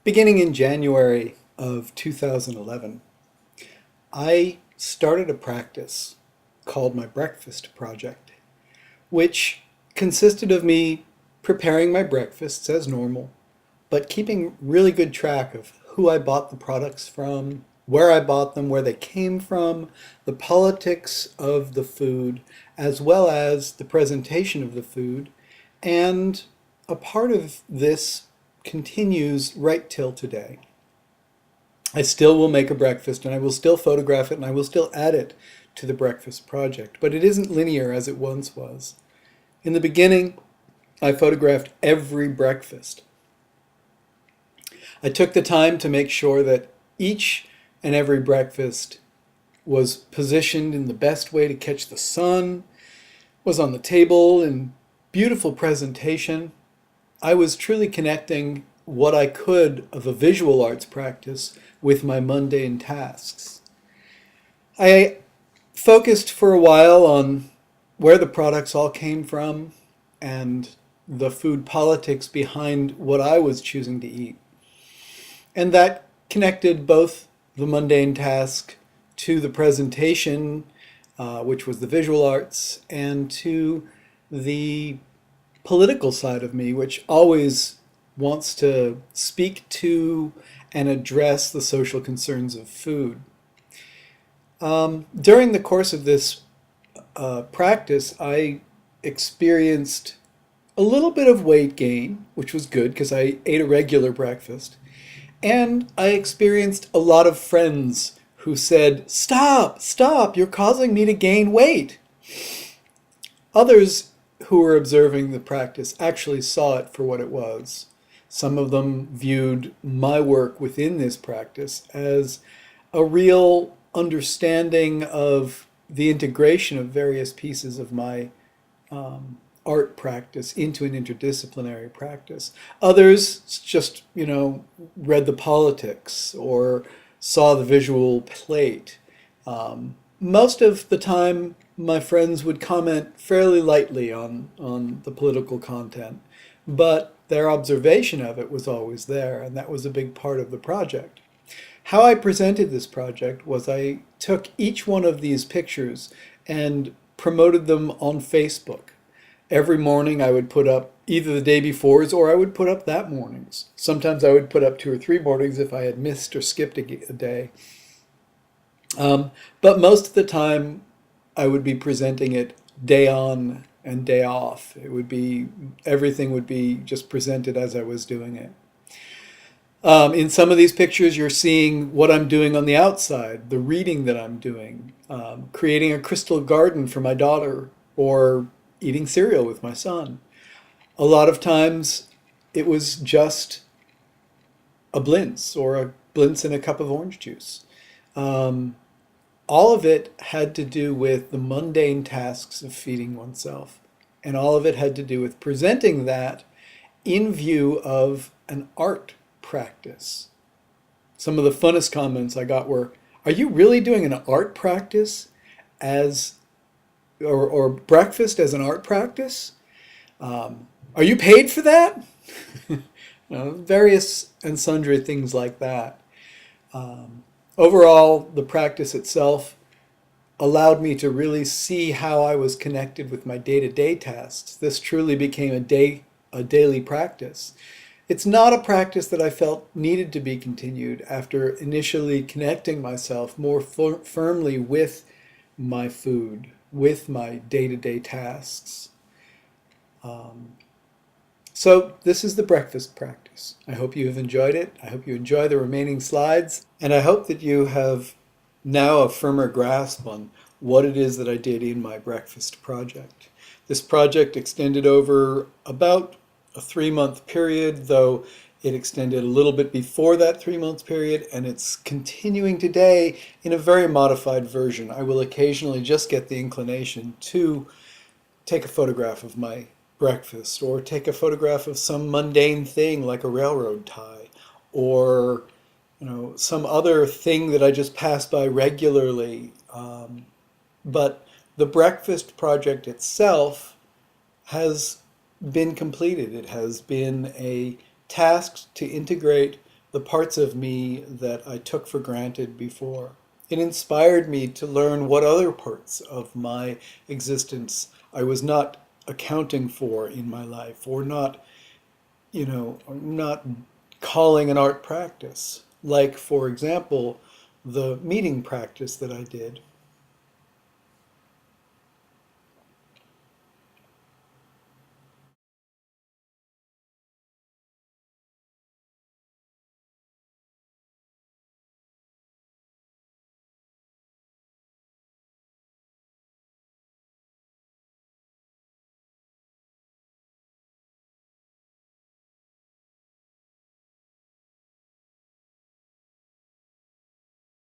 Beginning in January of 2011, I started a practice called my Breakfast Project, which consisted of me preparing my breakfasts as normal, but keeping really good track of who I bought the products from, where I bought them, where they came from, the politics of the food, as well as the presentation of the food. And a part of this continues right till today. I still will make a breakfast and I will still photograph it and I will still add it to the breakfast project, but it isn't linear as it once was. In the beginning, I photographed every breakfast. I took the time to make sure that each and every breakfast was positioned in the best way to catch the sun, was on the table in beautiful presentation. I was truly connecting what I could of a visual arts practice with my mundane tasks. I focused for a while on where the products all came from and the food politics behind what I was choosing to eat. And that connected both the mundane task to the presentation, which was the visual arts, and to the political side of me, which always wants to speak to and address the social concerns of food. During the course of this practice, I experienced a little bit of weight gain, which was good because I ate a regular breakfast. And I experienced a lot of friends who said, "Stop, stop, you're causing me to gain weight." Others who were observing the practice actually saw it for what it was. Some of them viewed my work within this practice as a real understanding of the integration of various pieces of my art practice into an interdisciplinary practice. Others just, read the politics or saw the visual plate. Most of the time, my friends would comment fairly lightly on the political content, but their observation of it was always there, and that was a big part of the project. How I presented this project was I took each one of these pictures and promoted them on Facebook. Every morning I would put up either the day before's or I would put up that morning's. Sometimes I would put up 2 or 3 mornings if I had missed or skipped a day. But most of the time I would be presenting it day on and day off. Everything would be just presented as I was doing it. In some of these pictures, you're seeing what I'm doing on the outside, the reading that I'm doing, creating a crystal garden for my daughter, or eating cereal with my son. A lot of times, it was just a blintz or a blintz in a cup of orange juice. All of it had to do with the mundane tasks of feeding oneself. And all of it had to do with presenting that in view of an art practice. Some of the funnest comments I got were, "Are you really doing an art practice or breakfast as an art practice? Are you paid for that?" Various and sundry things like that. Overall, the practice itself allowed me to really see how I was connected with my day-to-day tasks. This truly became a daily practice. It's not a practice that I felt needed to be continued after initially connecting myself more firmly with my food, with my day-to-day tasks. So this is the breakfast practice. I hope you have enjoyed it. I hope you enjoy the remaining slides. And I hope that you have now a firmer grasp on what it is that I did in my breakfast project. This project extended over about a 3-month period, though it extended a little bit before that 3-month period, and it's continuing today in a very modified version. I will occasionally just get the inclination to take a photograph of my breakfast, or take a photograph of some mundane thing like a railroad tie, or some other thing that I just pass by regularly. But the breakfast project itself has been completed. It has been a task to integrate the parts of me that I took for granted before. It inspired me to learn what other parts of my existence I was not accounting for in my life, or not, not calling an art practice. Like, for example, the meeting practice that I did.